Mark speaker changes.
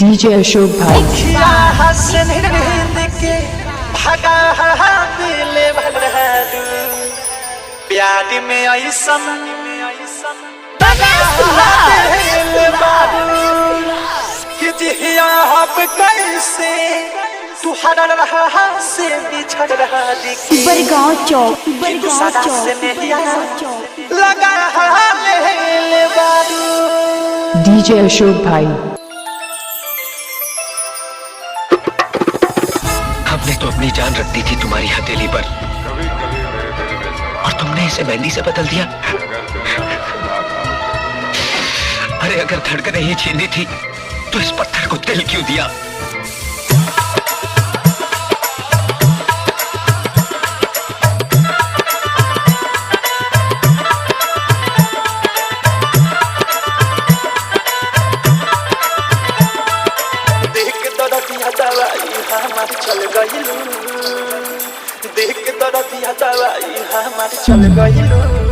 Speaker 1: DJ Ashok भाई
Speaker 2: प्यार में ऐसन कैसे तू हर रहा से बिछड़ रहा
Speaker 3: बरगांव चौक
Speaker 2: लगा ले बारू।
Speaker 1: डीजे अशोक भाई
Speaker 4: हमने तो अपनी जान रख दी थी तुम्हारी हथेली पर और तुमने इसे मेहंदी से बदल दिया। अरे अगर धड़कनें ही छीनी थी तो इस पत्थर को दिल क्यों दिया।
Speaker 2: चल गइलू देख के दरदिया दवाई हमार चल गइलू।